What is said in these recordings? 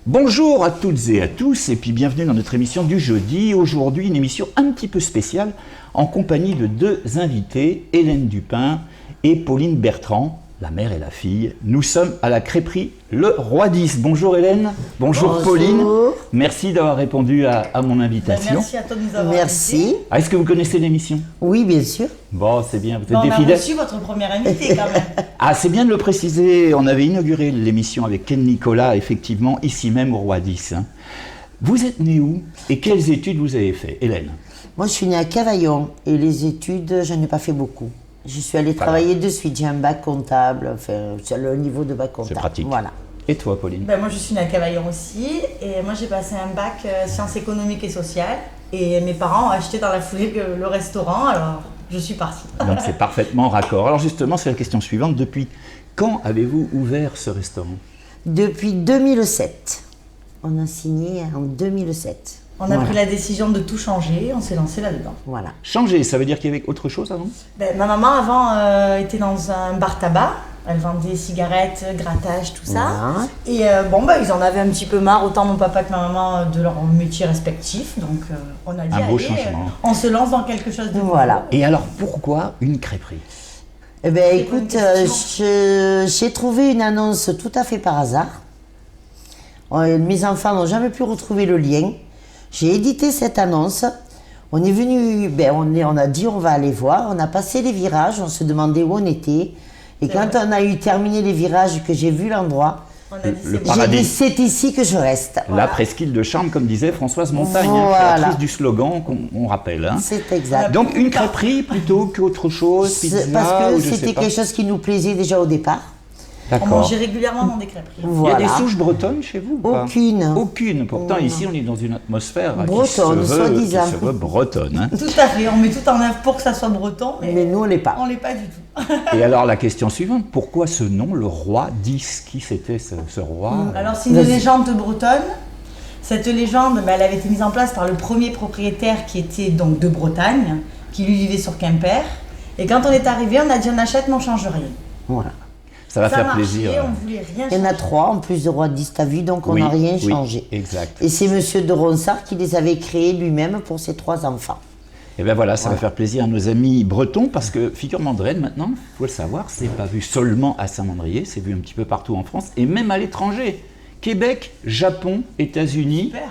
Bonjour à toutes et à tous et puis bienvenue dans notre émission du jeudi. Aujourd'hui une émission un petit peu spéciale en compagnie de deux invités, Hélène Dupin et Pauline Bertrand, la mère et la fille. Nous sommes à la crêperie Le Roi 10. Bonjour Hélène, bonjour Pauline. Merci d'avoir répondu à mon invitation. Merci à toi de nous avoir invités. Est-ce que vous connaissez l'émission? Oui, bien sûr. Bon, c'est bien, vous êtes On des a fidèles. reçu votre première invitée quand même. Ah, c'est bien de le préciser, on avait inauguré l'émission avec Ken Nicolas, effectivement, ici même au Roi 10. Vous êtes né où et quelles études vous avez fait, Hélène? Moi, je suis née à Cavaillon et les études, je n'ai pas fait beaucoup. Je suis allée travailler de suite. J'ai un bac comptable, enfin, c'est le niveau de bac comptable. C'est pratique. Voilà. Et toi, Pauline? Moi, je suis née à Cavaillon aussi. Et moi, j'ai passé un bac sciences économiques et sociales. Et mes parents ont acheté dans la foulée le restaurant, alors je suis partie. Donc c'est parfaitement raccord. Alors justement, c'est la question suivante. Depuis quand avez-vous ouvert ce restaurant? Depuis 2007. On a signé en 2007. On a pris la décision de tout changer, on s'est lancé là-dedans. Voilà. Changer, ça veut dire qu'il y avait autre chose avant? Ma maman avant était dans un bar tabac. Elle vendait cigarettes, grattage, tout ça. Voilà. Et ils en avaient un petit peu marre, autant mon papa que ma maman, de leur métier respectif. Donc on a dit, Un beau allez, changement. on se lance dans quelque chose de nouveau. Voilà. Et alors, pourquoi une crêperie? Eh bien, Très écoute, bonne question. j'ai trouvé une annonce tout à fait par hasard. Mes enfants n'ont jamais pu retrouver le lien. J'ai édité cette annonce. On est venu, on a dit on va aller voir. On a passé les virages, on se demandait où on était. Et quand on a eu terminé les virages, que j'ai vu l'endroit, On a dit, Le c'est paradis. j'ai dit c'est ici que je reste. La presqu'île de charme, comme disait Françoise Montagne, Voilà. créatrice du slogan qu'on rappelle. C'est exact. Donc une crêperie plutôt qu'autre chose, pizza Parce ou que je sais c'était pas. quelque chose qui nous plaisait déjà au départ. On D'accord. mangeait régulièrement dans des crêperies. Il y a Voilà. des souches bretonnes chez vous ou pas? Aucune. Aucune. Pourtant, Non. ici, on est dans une atmosphère Bretonne, qui soi-disant. se veut bretonne. Hein. Tout à fait, on met tout en œuvre pour que ça soit breton, Mais nous, on l'est pas. on l'est pas du tout. Et alors, la question suivante, pourquoi ce nom, le Roi 10? Qui c'était ce roi? Alors c'est une Vas-y. légende bretonne. Cette légende, elle avait été mise en place par le premier propriétaire qui était donc de Bretagne, qui lui vivait sur Quimper. Et quand on est arrivé, on a dit on achète mais on change rien. Voilà. Ça va Ça faire marchait, plaisir. on voulait rien Il y en a changer. 3 en plus de Roi 10, t'as vu, donc on Oui, n'a rien oui, changé. exact. Et c'est Monsieur de Ronsard qui les avait créés lui-même pour ses 3 enfants. Et bien voilà, ça va faire plaisir à nos amis bretons parce que figure Mandrenne maintenant, il faut le savoir, c'est pas vu seulement à Saint-Mandrier, c'est vu un petit peu partout en France et même à l'étranger. Québec, Japon, États-Unis, Super.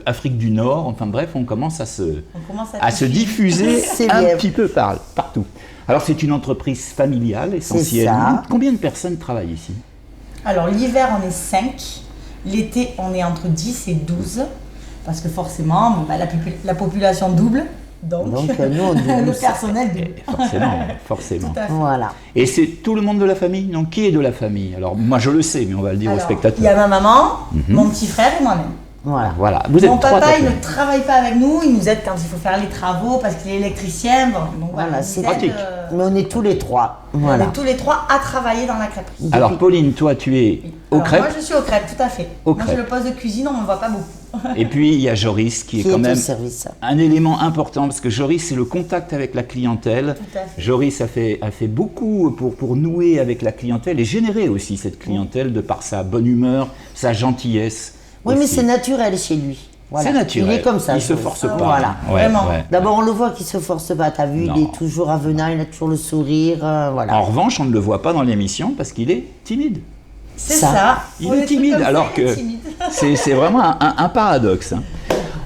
Afrique du Nord, enfin bref, on commence à se On commence à se diffuser C'est un bien. petit peu partout. Alors c'est une entreprise familiale essentiellement. ça. Combien de personnes travaillent ici? Alors l'hiver on est 5, l'été on est entre 10 et 12, parce que forcément la population double, donc, Donc, nous, on double le ça. personnel double. Forcément. Tout à fait. Voilà. Et c'est tout le monde de la famille? Non, qui est de la famille? Alors moi je le sais, mais on va le dire aux Alors, spectateurs. il y a ma maman, mon petit frère et moi-même. Voilà. Voilà, vous êtes Mon trois papa, il tatoués. ne travaille pas avec nous, il nous aide quand il faut faire les travaux parce qu'il est électricien. Bon, donc Voilà, il nous c'est aide, pratique. Mais on est tous les 3. On Voilà. est tous les 3 à travailler dans la crêperie. Alors Pauline, toi tu es au Alors, crêpes, moi je suis au crêpes, tout à fait. Aux Moi crêpes. j'ai le poste de cuisine, on ne me voit pas beaucoup. et puis il y a Joris qui est Qui quand est même au service. un élément important parce que Joris c'est le contact avec la clientèle. Tout à fait. Joris a fait beaucoup pour nouer avec la clientèle et générer aussi cette clientèle de par sa bonne humeur, sa gentillesse. Oui, mais aussi. c'est naturel chez lui. Voilà. C'est naturel. Il est comme ça. Il se Joris. force pas. Voilà. Ouais, Vraiment. ouais. D'abord, on le voit qu'il se force pas. T'as vu, Non. il est toujours avenant, il a toujours le sourire. Voilà. En revanche, on ne le voit pas dans l'émission parce qu'il est timide. C'est Ça. ça. Il On est tous timide comme ça, alors il est que timide. c'est vraiment un paradoxe. Hein.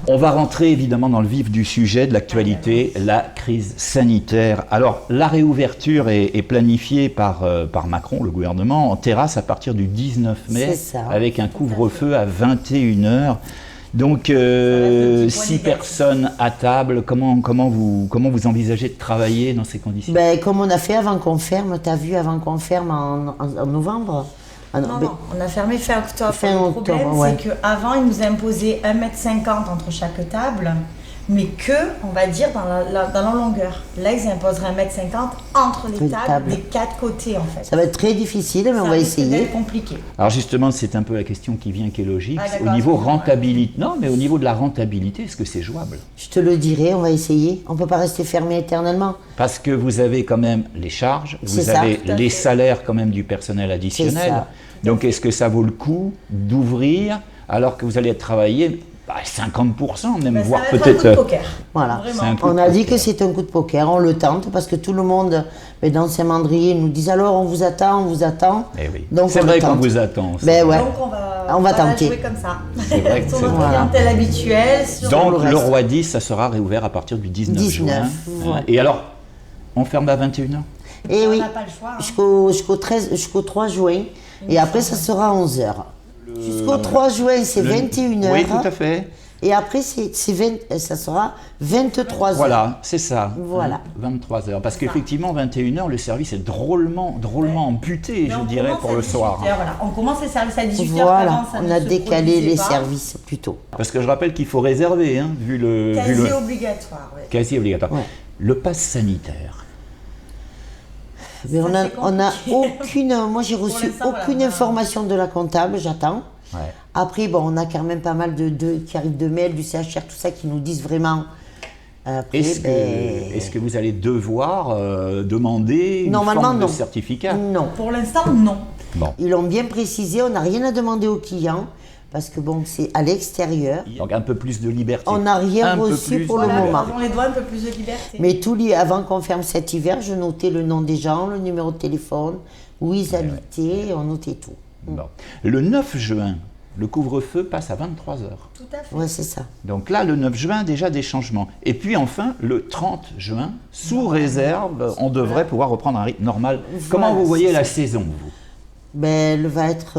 On va rentrer évidemment dans le vif du sujet de l'actualité, la crise sanitaire. Alors la réouverture est planifiée par Macron, le gouvernement, en terrasse à partir du 19 mai, C'est ça. avec un couvre-feu à 21h. Donc reste un petit point 6 négatif. personnes à table, comment vous envisagez de travailler dans ces conditions? Ben, comme on a fait avant qu'on ferme, t'as vu, avant qu'on ferme en novembre. Ah Non, ben, non, on a fermé fin octobre. Fin Le octobre, problème, ouais. c'est qu'avant, ils nous imposaient 1,50 m entre chaque table. mais que, on va dire, dans la longueur. Là, ils imposeraient 1,50 m entre les tables des 4 côtés, en fait. Ça va être très difficile, mais on va essayer. C'est compliqué. Alors justement, c'est un peu la question qui vient, qui est logique. Ah, Au niveau rentabilité, non, mais au niveau de la rentabilité, est-ce que c'est jouable? Je te le dirai, on va essayer. On ne peut pas rester fermé éternellement. Parce que vous avez quand même les charges, vous C'est ça. avez Tout à les fait. salaires quand même du personnel additionnel. ça. Donc est-ce que ça vaut le coup d'ouvrir alors que vous allez travailler 50%, même, Ben, ça voire va être un peut-être... coup de poker. Voilà. Vraiment. C'est un coup On de a dit poker. que c'est un coup de poker, on le tente parce que tout le monde, mais dans Saint-Mandrier, nous disent alors on vous attend, on vous attend. Eh oui. Donc C'est on vrai le qu'on tente. vous attend. ça. Ben ouais. Donc On va la tenter. jouer comme ça. C'est vrai que Sur c'est notre vrai. clientèle habituelle. Sur Donc le le reste. Roi 10, ça sera réouvert à partir du 19 juin. 19, voilà. Et alors, on ferme à 21h? Et on oui, n'a pas le choix. hein. jusqu'au 3 juin. Et après, ça sera 11h. Jusqu'au 3 juin, c'est 21h. Oui, tout à fait. Et après, ça sera 23h. Voilà, c'est ça. Voilà. 23h. Parce qu'effectivement, 21h, le service est drôlement amputé, Mais je on dirais, commence pour à le 18 soir. heures, voilà. On commence les services à 18h. Voilà, on a décalé les services. services plus tôt. Parce que je rappelle qu'il faut réserver, hein, vu le... Quasi obligatoire. Ouais. Quasi obligatoire. Ouais. Le pass sanitaire. Mais Ça, on a c'est compliqué. aucune. Moi, j'ai reçu l'instant, voilà, aucune on a- information de la comptable, j'attends. Ouais. Après, bon, on a quand même pas mal qui arrivent de mails du CHR, tout ça, qui nous disent vraiment. Après, Est-ce que vous allez devoir demander une Normalement, forme de non. certificat? Non. Pour l'instant, non. Bon. Ils l'ont bien précisé, on n'a rien à demander aux clients, parce que bon, c'est à l'extérieur. Donc un peu plus de liberté. On n'a rien Un peu reçu plus pour de le Voilà, moment. on les doit un peu plus de liberté. Mais avant qu'on ferme cet hiver, je notais le nom des gens, le numéro de téléphone, où ils habitaient, on notait tout. Bon. Le 9 juin, le couvre-feu passe à 23h. Tout à fait. Ouais, c'est ça. Donc là, le 9 juin, déjà des changements. Et puis enfin, le 30 juin, sous réserve, on devrait pouvoir reprendre un rythme normal. Comment vous voyez la saison, vous? Ben, elle va être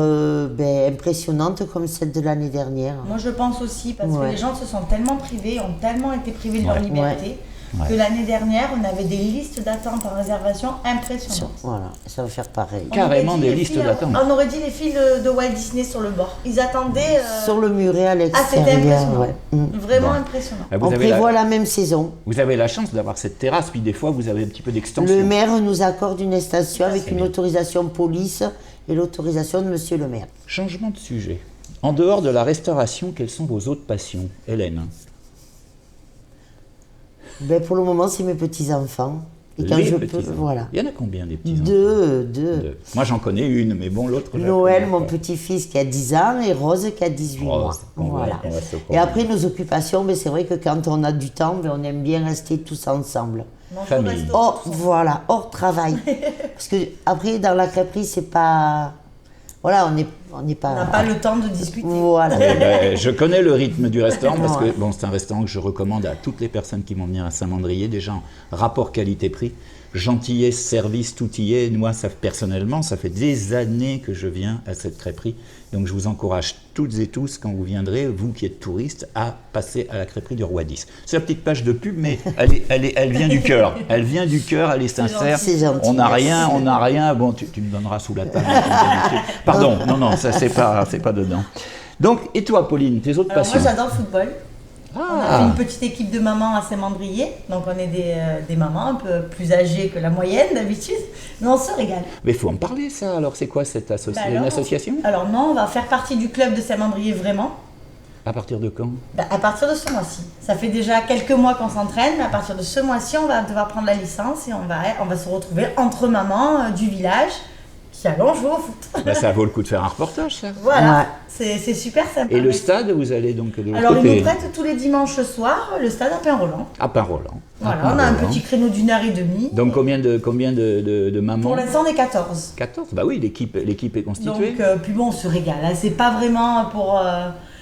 impressionnante comme celle de l'année dernière. Moi, je pense aussi, parce que Ouais. les gens se sont tellement privés, ont tellement été privés de leur Ouais. liberté, Ouais. que l'année dernière, on avait des listes d'attente en réservation impressionnantes. Voilà, ça va faire pareil. On Carrément aurait dit des les listes filles, d'attente. On aurait dit les filles de Walt Disney sur le bord. Ils attendaient. Sur le muret à Ah, c'était l'extérieur. impressionnant. Ouais. Vraiment Bon. impressionnant. Ah, Vous On avez, prévoit la, la même saison. vous avez la chance d'avoir cette terrasse, puis des fois, vous avez un petit peu d'extension. Le maire nous accorde une extension avec c'est une bien. autorisation police et l'autorisation de monsieur le maire. Changement de sujet. En dehors de la restauration, quelles sont vos autres passions, Hélène? Ben, pour le moment, c'est mes petits-enfants. Et quand Les je peux, petits-enfants. voilà. Il y en a combien des petits-enfants? Deux. Moi, j'en connais une, mais bon, l'autre... je la Noël, connais mon pas. petit-fils qui a 10 ans et Rose qui a 18 Rose, mois. on va- Voilà. on va se Et comprendre. après, nos occupations, ben, c'est vrai que quand on a du temps, ben, on aime bien rester tous ensemble. Manger au Famille. resto, Hors, tout ça. voilà, hors travail. Parce que après, dans la crêperie, c'est pas... Voilà, on n'est pas... On n'a pas le temps de discuter. Voilà. Eh ben, je connais le rythme du restaurant parce Ouais. que bon, c'est un restaurant que je recommande à toutes les personnes qui vont venir à Saint-Mandrier. Déjà, en rapport qualité-prix, gentillesse, service, tout y est. Moi, personnellement, ça fait des années que je viens à cette crêperie. Donc, je vous encourage toutes et tous, quand vous viendrez, vous qui êtes touristes, à passer à la crêperie du Roi 10. C'est la petite page de pub, mais elle vient du cœur. Elle vient du cœur, elle est sincère. C'est gentil, On n'a merci. rien, on n'a rien. Bon, tu me donneras sous la table. comme d'habitude. Pardon, non, ça c'est pas dedans. Donc, et toi, Pauline, tes autres Alors passions? moi, j'adore le football. On a Ah, fait une petite équipe de mamans à Saint-Mandrier. Donc, on est des mamans un peu plus âgées que la moyenne d'habitude. Mais on se régale. mais il faut en parler, ça. Alors, c'est quoi cette Bah une alors, association? Alors non, on va faire partie du club de Saint-Mandrier vraiment. À partir de quand? Bah, à partir de ce mois-ci. Ça fait déjà quelques mois qu'on s'entraîne, mais à partir de ce mois-ci, on va devoir prendre la licence et on va se retrouver entre mamans du village qui allons jouer au foot. Bah, ça vaut le coup de faire un reportage, ça. Voilà, Ouais. c'est super sympa. Et le Mais- stade, vous allez donc de l'autre Alors, ils côté, nous prêtent tous les dimanches soir le stade à Pain-Roland. à Pain-Roland. Voilà, À on a un Pain-Roland. petit créneau d'1h30. Donc, combien de mamans? Pour l'instant, on est 14. 14. Bah oui, l'équipe est constituée. Donc, puis bon, on se régale. Hein. C'est pas vraiment pour.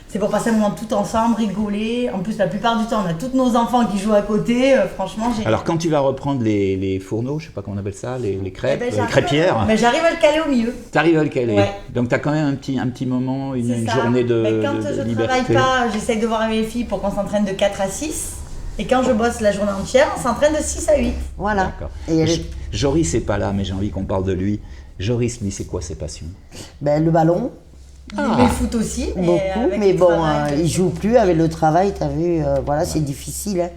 C'est pour passer un moment tout ensemble, rigoler. En plus, la plupart du temps, on a tous nos enfants qui jouent à côté. Franchement, j'ai. Alors, quand tu vas reprendre les fourneaux, je sais pas comment on appelle ça, les crêpes, Eh ben, les j'arrive crêpières, Mais j'arrive à le caler au milieu. t'arrives à le caler. Ouais. Donc, tu as quand même un petit moment, une C'est ça. journée de, Mais quand de je liberté. travaille pas, j'essaye de voir avec les filles pour qu'on s'entraîne de 4 à 6. Et quand je bosse la journée entière, on s'entraîne de 6 à 8. Voilà. D'accord. Et Joris n'est pas là, mais j'ai envie qu'on parle de lui. Joris, lui, c'est quoi ses passions? ben, le ballon, Il aimait le foot aussi. Beaucoup, avec mais le bon, travail, il joue plus avec le travail, t'as vu, voilà, c'est difficile. Hein.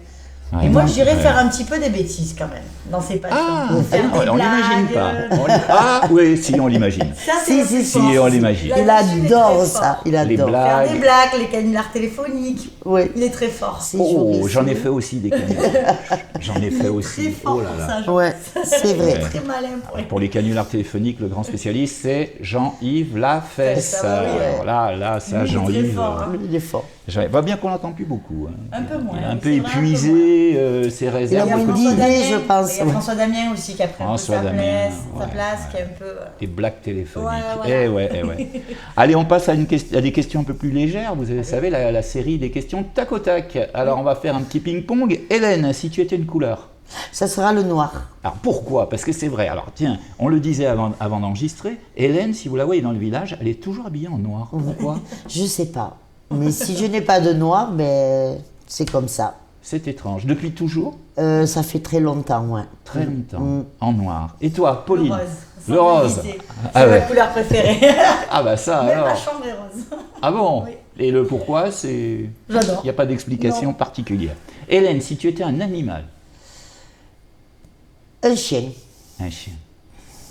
Ouais, Et moi, non, j'irais ouais. faire un petit peu des bêtises quand même, dans ses passions. Ah, Faire des on l'imagine blagues, pas. Ah oui, si on l'imagine. Ça, Si, c'est le si, plus si, fort. on l'imagine. Il Là-dessus, il est adore très ça, fort. il Les adore. blagues. Faire des blagues, les canulars téléphoniques. Oui, Il est très fort. c'est Oh, joli, j'en ai c'est- fait aussi des canulars. J'en ai fait Très aussi. fort Oh là pour là. ça, Jean. Ouais, c'est Il est vrai. très malin pour Pour les canulars téléphoniques, le grand spécialiste, c'est Jean-Yves Lafesse. Ça va, oui, ouais. Là, ça, Il est très Jean-Yves. fort, hein. Il est fort. Va bien qu'on l'entend plus beaucoup. Hein. Un peu moins, Il est un oui, peu c'est vrai, un peu épuisé, ses Il a réserves. moins de d'idées, côté. je pense. Il y a François Damien aussi qui a pris un peu François sa Damien, place, ouais, qui est un peu... Des blagues téléphoniques. Ouais, voilà. Eh ouais. Allez, on passe à des questions un peu plus légères. Vous savez, la série des questions tac au tac. Alors, on va faire un petit ping-pong. Hélène, si tu étais une couleur. Ça sera le noir. Alors, pourquoi? Parce que c'est vrai. Alors, tiens, on le disait avant d'enregistrer. Hélène, si vous la voyez dans le village, elle est toujours habillée en noir. Pourquoi? Je sais pas. Mais si je n'ai pas de noir, ben, c'est comme ça. C'est étrange. Depuis toujours? Ça fait très longtemps, ouais. Très longtemps. En noir. Et toi, Le Pauline? rose. Le Sans rose. hésiter. Ah C'est ouais. ma couleur préférée. Ah bah ça Même ma alors. chambre est rose. Ah bon? Oui. Et le pourquoi, c'est... J'adore. Il n'y a pas d'explication Non. particulière. Hélène, si tu étais un animal, Un chien. un chien,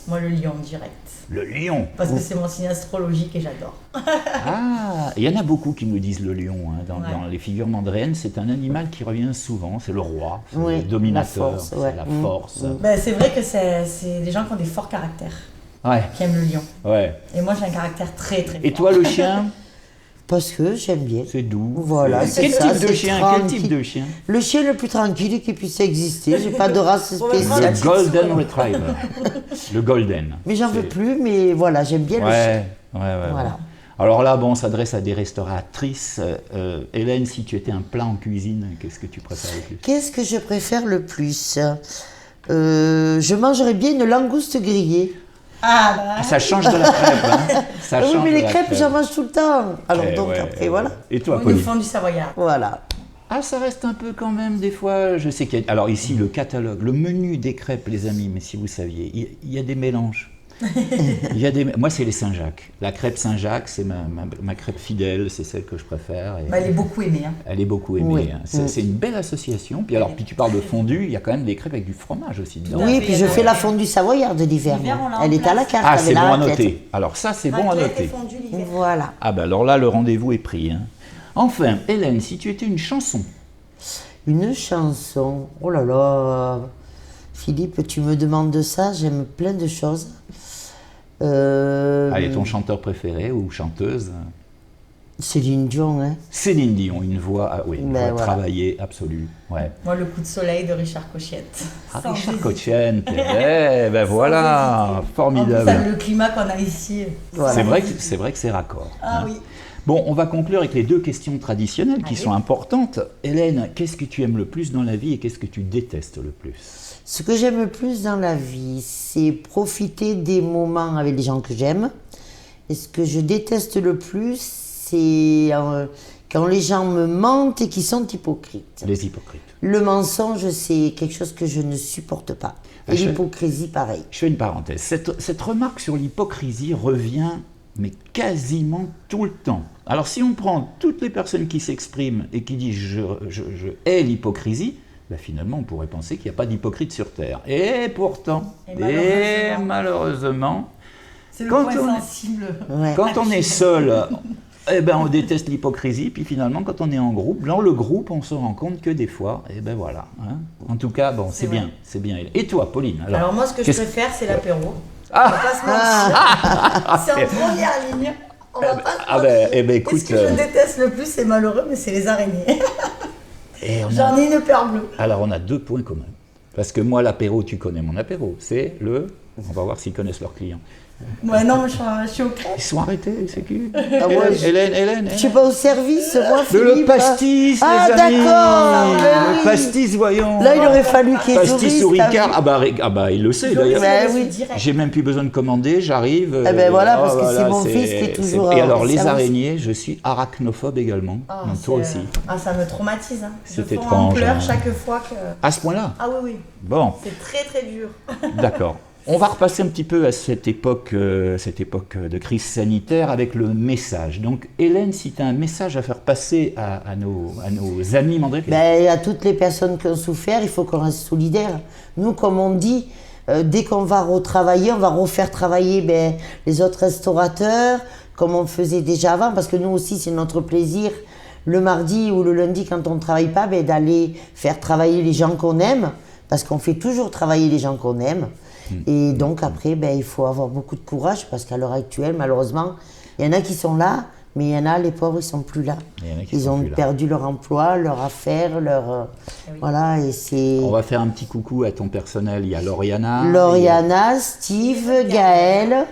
Moi, le lion, direct. le lion. Parce que c'est mon signe astrologique et j'adore. Ah, il y en a beaucoup qui me disent le lion. Hein, dans Ouais. les figures mandréennes, c'est un animal qui revient souvent. C'est le roi, c'est Oui, le dominateur, la force, c'est ouais. la Mm. force. Ben, c'est vrai que c'est des gens qui ont des forts caractères, Ouais, qui aiment le lion. ouais. Et moi, j'ai un caractère très, très Et fort. toi, le chien, Parce que j'aime bien. c'est doux. Voilà, Quel c'est ça, type de c'est chien? Quel type tranquille. de chien? Le chien le plus tranquille qui puisse exister. J'ai pas de race On va prendre spéciale. la Le petite Golden souris. Retriever. Le Golden. Mais j'en veux C'est- plus, mais voilà, j'aime bien le chien. Ouais. Voilà. Alors là, bon, on s'adresse à des restauratrices. Hélène, si tu étais un plat en cuisine, qu'est-ce que tu préfères le plus? Qu'est-ce que je préfère le plus Je mangerais bien une langouste grillée. Ah, bah. Ah, ça change de la crêpe, hein. Ça Ah oui, change mais de les la crêpes, j'en mange tout le temps. Alors Eh donc ouais, après, eh voilà. ouais. Et toi, Ou une Pauline? fondue savoyarde. Voilà. Ah, ça reste un peu quand même, des fois, je sais qu'il y a... Alors ici, le catalogue, le menu des crêpes, les amis, mais si vous saviez, il y a des mélanges. Moi, c'est les Saint-Jacques. La crêpe Saint-Jacques, c'est ma crêpe fidèle, c'est celle que je préfère. Et Bah, elle est beaucoup aimée. Hein. elle est beaucoup aimée. Oui. Hein. C'est une belle association. Puis alors, puis tu parles de fondue, il y a quand même des crêpes avec du fromage aussi dedans. Oui, fait, puis je il y a fais la des- fondue savoyarde l'hiver. L'hiver, moi. on l'a en Elle est à la place. carte. Ah, avec c'est la bon à raclette. noter. Alors ça, c'est bon à Raclette et noter. fondue l'hiver. Voilà. Ah ben alors là, le rendez-vous est pris. Hein. Enfin, Hélène, si tu étais une chanson, Une chanson. Oh là là. Philippe, tu me demandes de ça, j'aime plein de choses. allez, ton chanteur préféré ou chanteuse? Céline Dion, hein. Céline Dion, une voix, une Ben voix voilà. travaillée, absolue. Ouais. Moi, le coup de soleil de Richard Cochiette. Ah, Sans Richard hésiter. Cochienne, ben voilà, En plus, formidable. avec le climat qu'on a ici. Voilà. C'est vrai que c'est raccord. Ah hein. oui. Bon, on va conclure avec les deux questions traditionnelles qui Allez. sont importantes. Hélène, qu'est-ce que tu aimes le plus dans la vie et qu'est-ce que tu détestes le plus? Ce que j'aime le plus dans la vie, c'est profiter des moments avec les gens que j'aime. Et ce que je déteste le plus, c'est quand les gens me mentent et qu'ils sont hypocrites. Les hypocrites. Le mensonge, c'est quelque chose que je ne supporte pas. Ah, Et je- l'hypocrisie, pareil. Je fais une parenthèse. Cette remarque sur l'hypocrisie revient, mais quasiment tout le temps. Alors, si on prend toutes les personnes qui s'expriment et qui disent je hais l'hypocrisie, ben finalement, on pourrait penser qu'il n'y a pas d'hypocrite sur Terre. Et pourtant, Et malheureusement, C'est le Quand point on est- sensible. Ouais. quand on est seul, eh ben, on déteste l'hypocrisie. Puis finalement, quand on est en groupe, dans le groupe, on se rend compte que des fois, eh ben voilà. Hein. En tout cas, bon, c'est vrai. bien, c'est bien. Et toi, Pauline? Alors moi, ce que je qu'est-ce- préfère, c'est l'apéro. Ah On va pas se mentir. C'est en première ligne. On va pas se ah ben, mentir. eh ben, Et écoute, ce que je déteste le plus, c'est malheureux, mais c'est les araignées. et on a- J'en ai une peur bleue. Alors, on a 2 points communs. Parce que moi, l'apéro, tu connais mon apéro. C'est le... On va voir s'ils connaissent leurs clients. Ouais, non, mais je suis au crêpe. Ils sont arrêtés, c'est qui Ah ouais, Hélène, Je sais pas au service, moi, Le Philippe. pastis, Ah, les amis. d'accord, ben Le oui. pastis, voyons. Là, il aurait fallu qu'il y ait Pastis touriste, ou t'as Ricard. vu. Ah bah, il le sait Je d'ailleurs. Ben le oui. suis direct. J'ai même plus besoin de commander, j'arrive. Eh ben voilà, parce que voilà, c'est mon fils qui est toujours Et en alors, les service. araignées, je suis arachnophobe également. Ah, Donc, toi c'est- aussi. Ah, ça me traumatise. Hein. C'est Je fonds en étrange, pleurs hein. chaque fois que... À ce point-là. Ah oui, oui. Bon, C'est très, très dur. d'accord. On va repasser un petit peu à cette époque de crise sanitaire avec le message. Donc Hélène, si tu as un message à faire passer à nos amis mandriens. Ben, à toutes les personnes qui ont souffert, il faut qu'on reste solidaires. Nous, comme on dit, dès qu'on va retravailler, on va refaire travailler les autres restaurateurs, comme on faisait déjà avant, parce que nous aussi, c'est notre plaisir, le mardi ou le lundi, quand on ne travaille pas, d'aller faire travailler les gens qu'on aime, parce qu'on fait toujours travailler les gens qu'on aime. Et donc après, il faut avoir beaucoup de courage, parce qu'à l'heure actuelle, malheureusement, il y en a qui sont là, mais il y en a, les pauvres, ils ne sont plus là. Ils ont perdu leur emploi, leur affaire, voilà, et c'est... On va faire un petit coucou à ton personnel. Il y a Lauriana. Steve, Gaël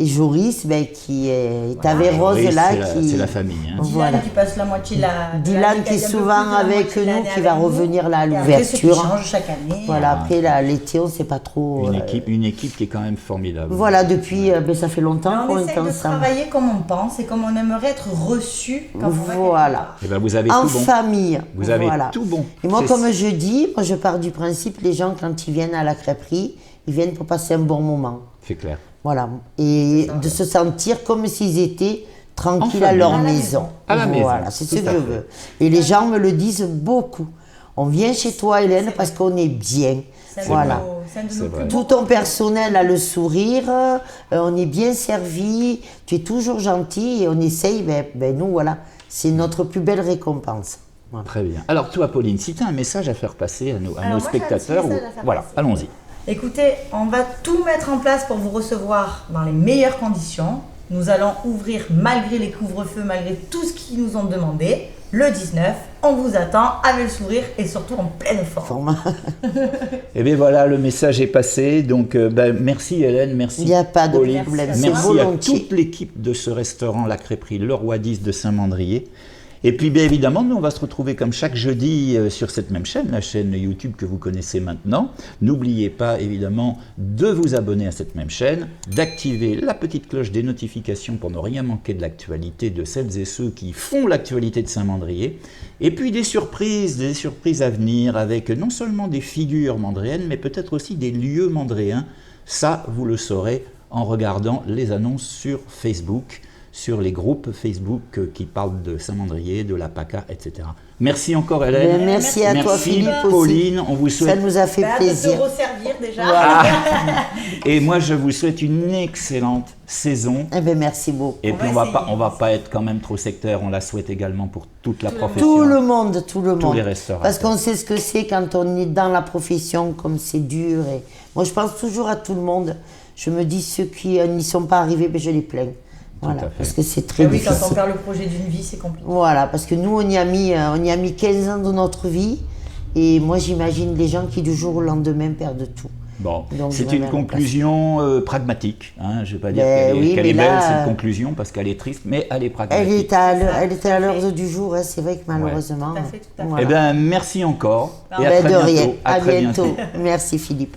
et Joris, qui est avec Rose là. C'est la famille. Hein. Dylan qui passe la moitié de la... Dylan qui est souvent avec nous, qui va revenir là à l'ouverture. Après, ça change chaque année. Voilà, après l'été, on ne sait pas trop... Une équipe qui est quand même formidable. Voilà, depuis, ça fait longtemps qu'on est ensemble. On essaie de travailler comme on pense et comme on aimerait être reçu quand on va voilà. Et vous avez en tout bon. famille. Vous avez tout bon. Et moi, comme je dis, je pars du principe, les gens, quand ils viennent à la crêperie, ils viennent pour passer un bon moment. C'est clair. Voilà. Et de se sentir comme s'ils étaient tranquilles à leur maison. À la maison. Voilà, c'est ce que je veux. Et les gens me le disent beaucoup. On vient chez toi, Hélène, parce qu'on est bien. Voilà. Tout ton personnel a le sourire, on est bien servi, tu es toujours gentil et on essaye, nous voilà, c'est notre plus belle récompense. Voilà. Très bien. Alors toi, Pauline, si tu as un message à faire passer à nos spectateurs, voilà, allons-y. Écoutez, on va tout mettre en place pour vous recevoir dans les meilleures conditions. Nous allons ouvrir malgré les couvre-feux, malgré tout ce qu'ils nous ont demandé. Le 19, on vous attend avec le sourire et surtout en pleine forme. Et bien voilà, le message est passé. Donc merci Hélène, merci. Il n'y a pas de Pauline. problème, merci à toute l'équipe de ce restaurant, la crêperie Le Roi 10 de Saint-Mandrier. Et puis bien évidemment, nous on va se retrouver comme chaque jeudi sur cette même chaîne, la chaîne YouTube que vous connaissez maintenant. N'oubliez pas évidemment de vous abonner à cette même chaîne, d'activer la petite cloche des notifications pour ne rien manquer de l'actualité de celles et ceux qui font l'actualité de Saint-Mandrier. Et puis des surprises à venir avec non seulement des figures mandréennes, mais peut-être aussi des lieux mandréens. Ça, vous le saurez en regardant les annonces sur Facebook, sur les groupes Facebook qui parlent de Saint-Mandrier, de la PACA, etc. Merci encore Hélène. Merci à toi Philippe Pauline, aussi. On vous souhaite... Ça nous a fait plaisir. De se resservir déjà. Voilà. Et moi je vous souhaite une excellente saison. Merci beaucoup. Et puis on va pas être quand même trop sectaire, on la souhaite également pour toute la profession. Tout le monde. Tous les restaurateurs. Parce qu'on sait ce que c'est quand on est dans la profession, comme c'est dur. Et moi je pense toujours à tout le monde. Je me dis ceux qui n'y sont pas arrivés, je les plains. Voilà, parce que c'est très difficile. Quand on perd le projet d'une vie, c'est compliqué. Voilà, parce que nous, on y a mis 15 ans de notre vie. Et moi, j'imagine les gens qui, du jour au lendemain, perdent tout. Bon, c'est une conclusion pragmatique. Hein. Je ne vais pas dire qu'elle est belle, cette conclusion, parce qu'elle est triste, mais elle est pragmatique. Elle était à l'heure du jour, hein. C'est vrai que malheureusement... Tout à fait. Voilà. Eh bien, merci encore. Et De rien. À très bientôt. Merci Philippe.